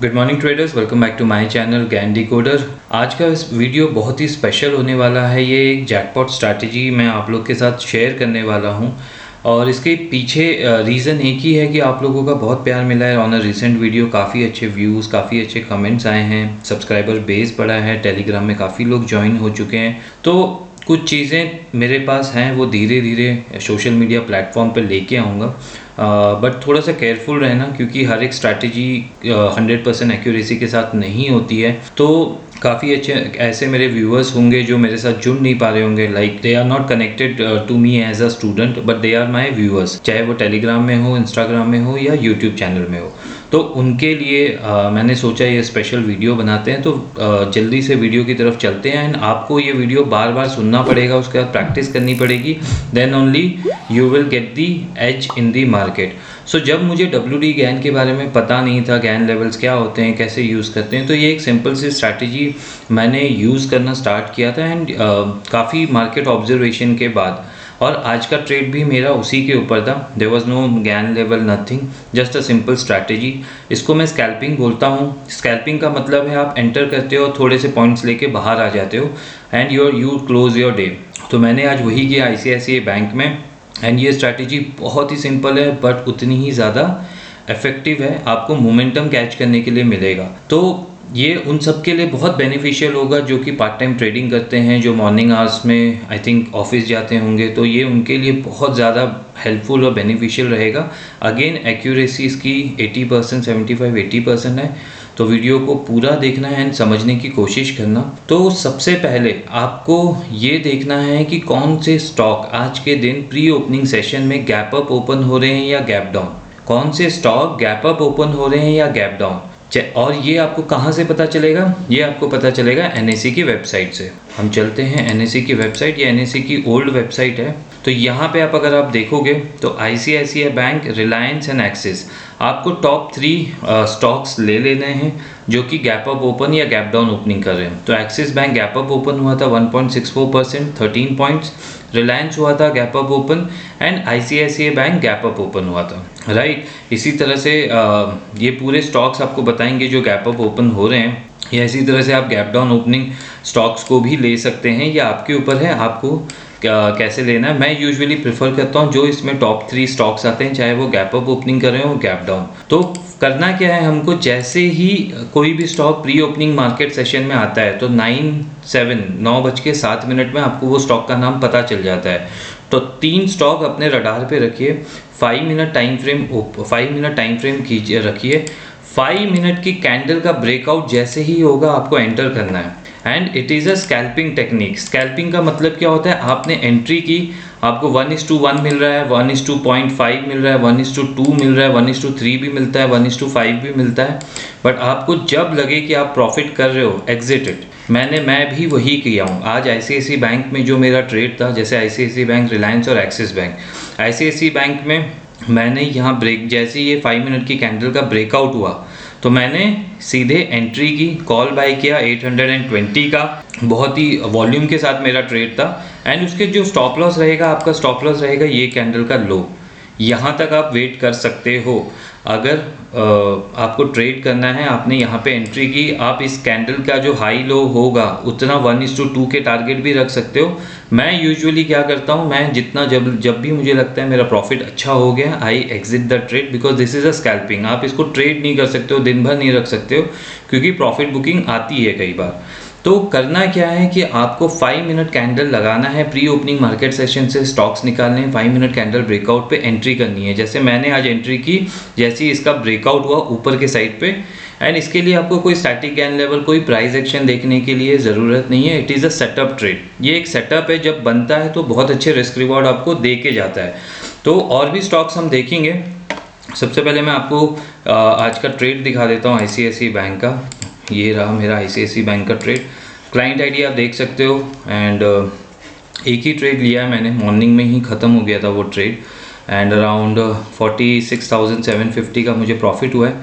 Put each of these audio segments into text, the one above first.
Good morning traders, welcome back to my channel Gann decoder. आज का इस video बहुत ही स्पेशल होने वाला है। ये एक जैकपॉट स्ट्रैटेजी मैं आप लोग के साथ शेयर करने वाला हूं और इसके पीछे रीज़न एक ही है कि आप लोगों का बहुत प्यार मिला है ऑन अ रिसेंट वीडियो। काफ़ी अच्छे व्यूज़, काफ़ी अच्छे कमेंट्स आए हैं, सब्सक्राइबर बेस बढ़ा है, टेलीग्राम में काफ़ी लोग ज्वाइन हो चुके हैं। तो कुछ चीज़ें मेरे पास हैं वो धीरे धीरे सोशल मीडिया प्लेटफॉर्म पर लेके आऊँगा, बट थोड़ा सा केयरफुल रहना क्योंकि हर एक स्ट्रैटेजी 100% एक्यूरेसी के साथ नहीं होती है। तो काफ़ी अच्छे ऐसे मेरे व्यूअर्स होंगे जो मेरे साथ जुड़ नहीं पा रहे होंगे, like they are not connected to me as a student but they are my viewers, चाहे वो टेलीग्राम में हो, इंस्टाग्राम में हो या यूट्यूब चैनल में हो। तो उनके लिए मैंने सोचा ये स्पेशल वीडियो बनाते हैं। तो जल्दी से वीडियो की तरफ चलते हैं। एंड आपको ये वीडियो बार बार सुनना पड़ेगा, उसके बाद प्रैक्टिस करनी पड़ेगी, then only you will get the edge in the market. So जब मुझे WD गैन के बारे में पता नहीं था, गैन लेवल्स क्या होते हैं, कैसे यूज़ करते हैं, तो ये एक सिंपल सी स्ट्रैटेजी मैंने यूज़ करना स्टार्ट किया था। एंड काफ़ी मार्केट ऑब्जर्वेशन के बाद, और आज का ट्रेड भी मेरा उसी के ऊपर था। There was no Gann level, nothing, just a simple strategy. इसको मैं स्कैल्पिंग बोलता हूँ। स्कैल्पिंग का मतलब है आप एंटर करते हो, थोड़े से पॉइंट्स लेके बाहर आ जाते हो and you close your day. तो मैंने आज वही किया ICICI बैंक में। एंड ये स्ट्रैटेजी बहुत ही सिंपल है बट उतनी ही ज़्यादा इफेक्टिव है। आपको मोमेंटम कैच करने के लिए मिलेगा। तो ये उन सब के लिए बहुत बेनिफिशियल होगा जो कि पार्ट टाइम ट्रेडिंग करते हैं, जो मॉर्निंग आवर्स में आई थिंक ऑफिस जाते होंगे। तो ये उनके लिए बहुत ज़्यादा हेल्पफुल और बेनिफिशियल रहेगा। अगेन एक्यूरेसी इसकी 80%, 75-80% है। तो वीडियो को पूरा देखना है एंड समझने की कोशिश करना। तो सबसे पहले आपको ये देखना है कि कौन से स्टॉक आज के दिन प्री ओपनिंग सेशन में गैप अप ओपन हो रहे हैं या गैप डाउन। कौन से स्टॉक गैप अप ओपन हो रहे हैं या गैप डाउन। और ये आपको कहाँ से पता चलेगा? ये आपको पता चलेगा NSE की वेबसाइट से। हम चलते हैं NSE की वेबसाइट। ये NSE की ओल्ड वेबसाइट है। तो यहाँ पे अगर आप देखोगे तो ICICI bank, Reliance and axis, आपको टॉप 3 स्टॉक्स ले लेने हैं जो कि गैप अप ओपन या गैप डाउन ओपनिंग कर रहे हैं। तो axis bank gap up open हुआ था 1.64%, 13 पॉइंट्स। रिलायंस हुआ था gap up open and ICICI bank gap up open हुआ था, राइट। इसी तरह से ये पूरे स्टॉक्स आपको बताएंगे जो गैप अप ओपन हो रहे हैं, या इसी तरह से आप गैप डाउन ओपनिंग स्टॉक्स को भी ले सकते हैं। या आपके ऊपर है आपको कैसे लेना है। मैं यूजुअली प्रेफर करता हूँ जो इसमें टॉप 3 स्टॉक्स आते हैं, चाहे वो गैप अप ओपनिंग कर रहे हो गैप डाउन। तो करना क्या है हमको, जैसे ही कोई भी stock pre opening market session में आता है तो 9:07 में आपको वो स्टॉक का नाम पता चल जाता है। तो 3 स्टॉक अपने रडार पे रखिए। 5 मिनट टाइम फ्रेम कीजिए, रखिए। 5 मिनट की कैंडल का ब्रेकआउट जैसे ही होगा आपको एंटर करना है। And it is a scalping technique. Scalping का मतलब क्या होता है, आपने एंट्री की, आपको 1:1 मिल रहा है, 1:0.5 मिल रहा है, 1:2 मिल रहा है, 1:3 भी मिलता है, 1:5 भी मिलता है। बट आपको जब लगे कि आप प्रॉफिट कर रहे हो, एग्जिट इट। मैं भी वही किया हूँ। आज ICICI बैंक में जो मेरा ट्रेड था, जैसे ICICI बैंक, रिलायंस और एक्सिस बैंक। ICICI बैंक में मैंने यहाँ जैसे ये 5 मिनट की कैंडल का ब्रेकआउट हुआ तो मैंने सीधे एंट्री की, कॉल बाय किया 820 का, बहुत ही वॉल्यूम के साथ मेरा ट्रेड था। एंड उसके जो स्टॉप लॉस रहेगा, आपका स्टॉप लॉस रहेगा ये कैंडल का लो। यहाँ तक आप वेट कर सकते हो। अगर आपको ट्रेड करना है, आपने यहाँ पे एंट्री की, आप इस कैंडल का जो हाई लो होगा उतना 1:2 के टारगेट भी रख सकते हो। मैं यूजुअली क्या करता हूँ, मैं जितना जब भी मुझे लगता है मेरा प्रॉफिट अच्छा हो गया, I exit the trade, because this is a scalping. आप इसको ट्रेड नहीं कर सकते हो, दिन भर नहीं रख सकते हो, क्योंकि प्रॉफिट बुकिंग आती है कई बार। तो करना क्या है कि आपको 5 मिनट कैंडल लगाना है, प्री ओपनिंग मार्केट सेशन से स्टॉक्स निकालने हैं, 5 मिनट कैंडल ब्रेकआउट पे एंट्री करनी है। जैसे मैंने आज एंट्री की, जैसे ही इसका ब्रेकआउट हुआ ऊपर के साइड पे। एंड इसके लिए आपको कोई स्टैटिक गैन लेवल, कोई प्राइस एक्शन देखने के लिए ज़रूरत नहीं है। It is a setup trade. ये एक सेटअप है, जब बनता है तो बहुत अच्छे रिस्क रिवॉर्ड आपको दे के जाता है। तो और भी स्टॉक्स हम देखेंगे। सबसे पहले मैं आपको आज का ट्रेड दिखा देता हूँ ICICI बैंक का। ये रहा मेरा ICICI बैंक का ट्रेड। क्लाइंट आईडी आप देख सकते हो। एंड एक ही ट्रेड लिया है मैंने, मॉर्निंग में ही ख़त्म हो गया था वो ट्रेड। एंड अराउंड 46,750 का मुझे प्रॉफिट हुआ है।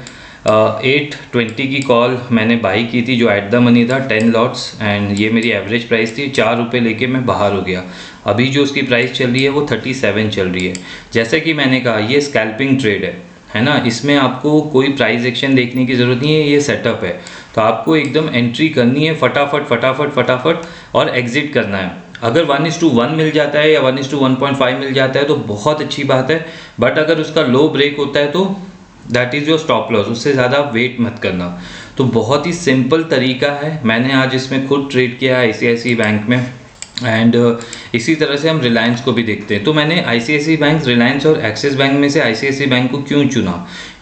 820 की कॉल मैंने बाई की थी, जो एट द मनी था, 10 लॉट्स। एंड ये मेरी एवरेज प्राइस थी, 4 रुपये लेके मैं बाहर हो गया। अभी जो उसकी प्राइस चल रही है वो 37 चल रही है। जैसे कि मैंने कहा, ये स्कैल्पिंग ट्रेड है ना। इसमें आपको कोई प्राइस एक्शन देखने की ज़रूरत नहीं है, ये सेटअप है। तो आपको एकदम एंट्री करनी है फटाफट फटाफट फटाफट और एग्जिट करना है। अगर 1:1 मिल जाता है या 1:1.5 मिल जाता है तो बहुत अच्छी बात है, बट अगर उसका लो ब्रेक होता है तो that is your stop loss, उससे ज़्यादा वेट मत करना। तो बहुत ही सिंपल तरीका है, मैंने आज इसमें खुद ट्रेड किया है ICICI बैंक में। एंड इसी तरह से हम रिलायंस को भी देखते हैं। तो मैंने ICICI बैंक, रिलायंस और एक्सिस बैंक में से ICICI बैंक को क्यों चुना?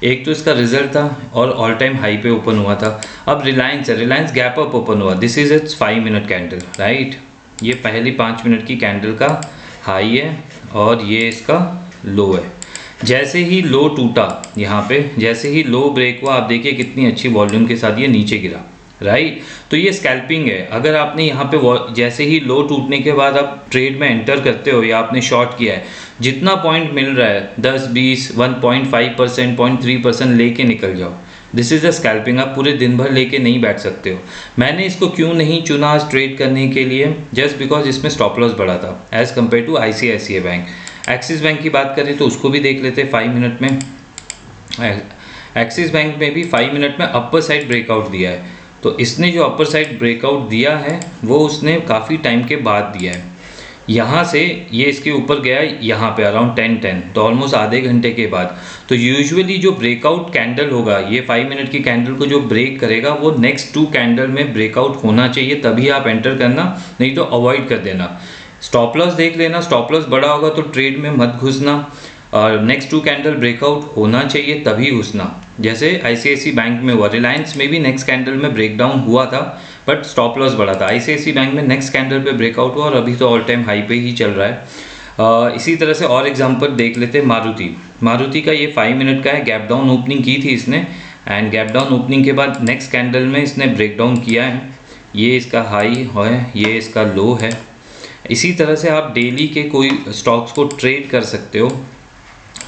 एक तो इसका रिजल्ट था और ऑल टाइम हाई पे ओपन हुआ था। अब रिलायंस है, रिलायंस गैप अप ओपन हुआ, this is it's 5 minute candle, right. ये पहली 5 मिनट की कैंडल का हाई है और ये इसका लो है। जैसे ही लो टूटा यहाँ पे, जैसे ही लो ब्रेक हुआ, आप देखिए कितनी अच्छी वॉल्यूम के साथ ये नीचे गिरा, राइट। तो ये स्कैल्पिंग है। अगर आपने यहाँ पे जैसे ही लो टूटने के बाद आप ट्रेड में एंटर करते हो या आपने शॉर्ट किया है, जितना पॉइंट मिल रहा है 10, 20, 1.5%, 0.3% लेके निकल जाओ। This is the scalping. आप पूरे दिन भर लेके नहीं बैठ सकते हो। मैंने इसको क्यों नहीं चुना आज ट्रेड करने के लिए? जस्ट बिकॉज इसमें स्टॉप लॉस बढ़ा था as compare to ICICI bank. Axis bank की बात करें तो उसको भी देख लेते 5 मिनट में। एक्सिस बैंक में भी 5 मिनट में अपर साइड ब्रेकआउट दिया है। तो इसने जो अपर साइड ब्रेकआउट दिया है वो उसने काफ़ी टाइम के बाद दिया है। यहाँ से ये इसके ऊपर गया यहाँ पे अराउंड 10:10, तो ऑलमोस्ट आधे घंटे के बाद। तो यूजुअली जो ब्रेकआउट कैंडल होगा, ये 5 मिनट की कैंडल को जो ब्रेक करेगा वो नेक्स्ट 2 कैंडल में ब्रेकआउट होना चाहिए, तभी आप एंटर करना, नहीं तो अवॉइड कर देना। स्टॉप लॉस देख लेना, स्टॉप लॉस बड़ा होगा तो ट्रेड में मत घुसना, और नेक्स्ट 2 कैंडल ब्रेकआउट होना चाहिए तभी घुसना। जैसे ICICI बैंक में हुआ, रिलायंस में भी नेक्स्ट कैंडल में ब्रेकडाउन हुआ था बट स्टॉप लॉस बढ़ा था। ICICI बैंक में नेक्स्ट कैंडल पे ब्रेकआउट हुआ और अभी तो ऑल टाइम हाई पे ही चल रहा है। इसी तरह से और एग्जांपल देख लेते हैं मारुति का। ये 5 मिनट का है, गैप डाउन ओपनिंग की थी इसने, एंड गैप डाउन ओपनिंग के बाद नेक्स्ट कैंडल में इसने ब्रेकडाउन किया है। ये इसका हाई है, ये इसका लो है। इसी तरह से आप डेली के कोई स्टॉक्स को ट्रेड कर सकते हो।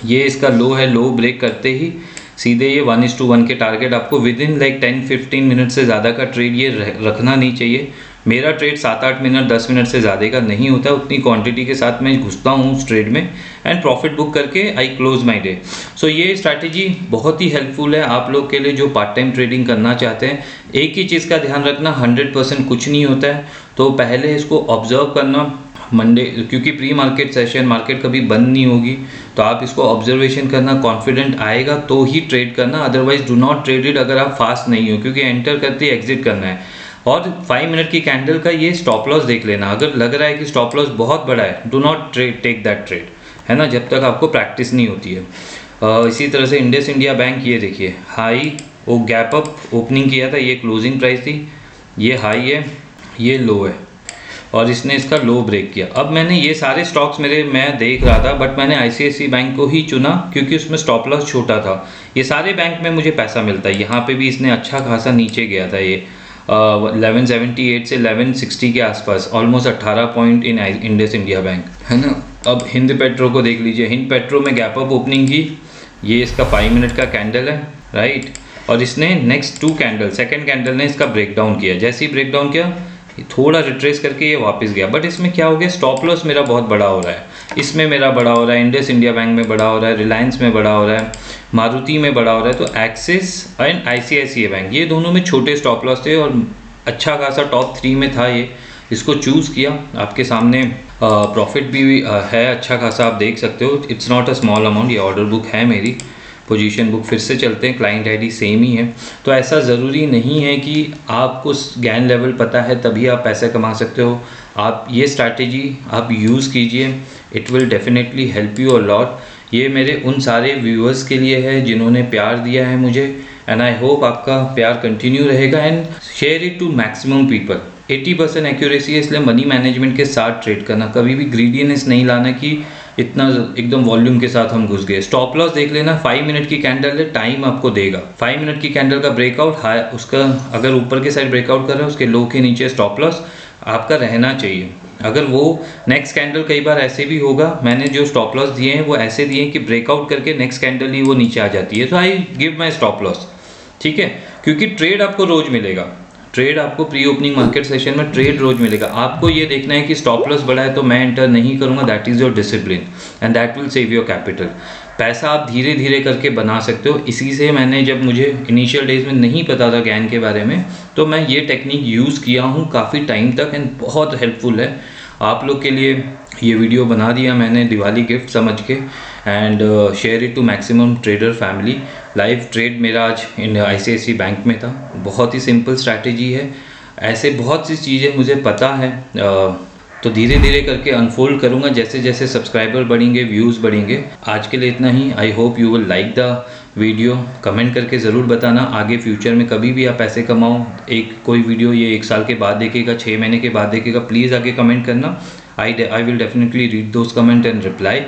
ये इसका लो है, लो ब्रेक करते ही सीधे ये 1:1 के टारगेट आपको विद इन लाइक 10-15 मिनट से ज़्यादा का ट्रेड ये रखना नहीं चाहिए। मेरा ट्रेड 7-8 मिनट 10 मिनट से ज़्यादा का नहीं होता, उतनी क्वांटिटी के साथ मैं घुसता हूँ उस ट्रेड में एंड प्रॉफिट बुक करके आई क्लोज माई डे। सो ये स्ट्रैटेजी बहुत ही हेल्पफुल है आप लोग के लिए जो पार्ट टाइम ट्रेडिंग करना चाहते हैं। एक ही चीज़ का ध्यान रखना, 100% कुछ नहीं होता है, तो पहले इसको ऑब्जर्व करना मंडे, क्योंकि प्री मार्केट सेशन, मार्केट कभी बंद नहीं होगी, तो आप इसको ऑब्जर्वेशन करना, कॉन्फिडेंट आएगा तो ही ट्रेड करना, otherwise do not trade it अगर आप फास्ट नहीं हो, क्योंकि एंटर करते ही एग्जिट करना है। और 5 मिनट की कैंडल का ये स्टॉप लॉस देख लेना, अगर लग रहा है कि स्टॉप लॉस बहुत बड़ा है, do not take that trade, है ना, जब तक आपको प्रैक्टिस नहीं होती है। इसी तरह से इंडस इंडिया बैंक, ये देखिए हाई, वो गैप अप ओपनिंग किया था, ये क्लोजिंग प्राइस थी, ये हाई है, ये लो है और इसने इसका लो ब्रेक किया। अब मैंने ये सारे स्टॉक्स मैं देख रहा था, बट मैंने ICICI बैंक को ही चुना क्योंकि उसमें स्टॉप लॉस छोटा था। ये सारे बैंक में मुझे पैसा मिलता है। यहाँ पे भी इसने अच्छा खासा नीचे गया था, ये 1178 से 1160 के आसपास, almost 18 point in Indus India bank, है ना। अब हिंद पेट्रो को देख लीजिए, हिंद पेट्रो में गैप अप ओपनिंग की, ये इसका 5 मिनट का कैंडल है, राइट, और इसने नेक्स्ट 2 कैंडल, सेकेंड कैंडल ने इसका ब्रेकडाउन किया। जैसे ही ब्रेकडाउन किया थोड़ा रिट्रेस करके ये वापस गया, बट इसमें क्या हो गया, स्टॉप लॉस मेरा बहुत बड़ा हो रहा है, इसमें मेरा बड़ा हो रहा है, इंडस इंडिया बैंक में बड़ा हो रहा है, रिलायंस में बड़ा हो रहा है, मारुति में बड़ा हो रहा है। तो एक्सिस एंड ICICI बैंक, ये दोनों में छोटे स्टॉप लॉस थे और अच्छा खासा टॉप 3 में था ये, इसको चूज़ किया। आपके सामने प्रॉफिट भी है अच्छा खासा, आप देख सकते हो, it's not a small amount. ये ऑर्डर बुक है मेरी, पोजीशन बुक फिर से चलते हैं, क्लाइंट आईडी सेम ही है। तो ऐसा ज़रूरी नहीं है कि आपको गैन लेवल पता है तभी आप पैसे कमा सकते हो। आप ये स्ट्रैटेजी आप यूज़ कीजिए, it will definitely help you a lot. ये मेरे उन सारे व्यूअर्स के लिए है जिन्होंने प्यार दिया है मुझे, एंड आई होप आपका प्यार कंटिन्यू रहेगा, and share it to maximum people. 80% accuracy है, इसलिए मनी मैनेजमेंट के साथ ट्रेड करना, कभी भी ग्रीडीनेस नहीं लाना कि इतना एकदम वॉल्यूम के साथ हम घुस गए। स्टॉप लॉस देख लेना, 5 मिनट की कैंडल है, टाइम आपको देगा। 5 मिनट की कैंडल का ब्रेकआउट हाई, उसका अगर ऊपर के साइड ब्रेकआउट कर रहा है, उसके लो के नीचे स्टॉप लॉस आपका रहना चाहिए। अगर वो नेक्स्ट कैंडल, कई बार ऐसे भी होगा, मैंने जो स्टॉप लॉस दिए हैं वो ऐसे दिए हैं कि ब्रेकआउट करके नेक्स्ट कैंडल ही वो नीचे आ जाती है, तो I give my stop loss, ठीक है, क्योंकि ट्रेड आपको रोज मिलेगा, ट्रेड आपको प्री ओपनिंग मार्केट सेशन में ट्रेड रोज मिलेगा। आपको ये देखना है कि स्टॉप लॉस बड़ा है तो मैं एंटर नहीं करूंगा, that is your discipline and that will save your capital. पैसा आप धीरे धीरे करके बना सकते हो। इसी से मैंने, जब मुझे इनिशियल डेज में नहीं पता था गैन के बारे में, तो मैं ये टेक्निक यूज़ किया हूँ काफ़ी टाइम तक एंड बहुत हेल्पफुल है। आप लोग के लिए ये वीडियो बना दिया मैंने दिवाली गिफ्ट समझ के, and share it to maximum trader family. Live trade मेरा आज ICICI बैंक में था। बहुत ही सिंपल स्ट्रैटेजी है, ऐसे बहुत सी चीज़ें मुझे पता है, तो धीरे धीरे करके अनफोल्ड करूँगा जैसे जैसे सब्सक्राइबर बढ़ेंगे, व्यूज़ बढ़ेंगे। आज के लिए इतना ही। I hope you will like the video. Comment करके ज़रूर बताना आगे फ्यूचर में कभी भी आप पैसे कमाओ, एक कोई वीडियो ये 1 साल के बाद देखेगा, 6 महीने के बाद देखेगा, प्लीज़ आगे कमेंट करना। I will definitely read those comment and reply.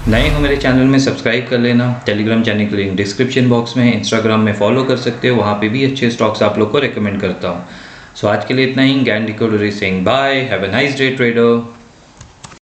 नए हो मेरे चैनल में सब्सक्राइब कर लेना। टेलीग्राम चैनल की लिंक डिस्क्रिप्शन बॉक्स में है। इंस्टाग्राम में फॉलो कर सकते हो, वहाँ पे भी अच्छे स्टॉक्स आप लोग को रिकमेंड करता हूँ। सो आज के लिए इतना ही। Gain decoder is saying bye, have a nice day trader.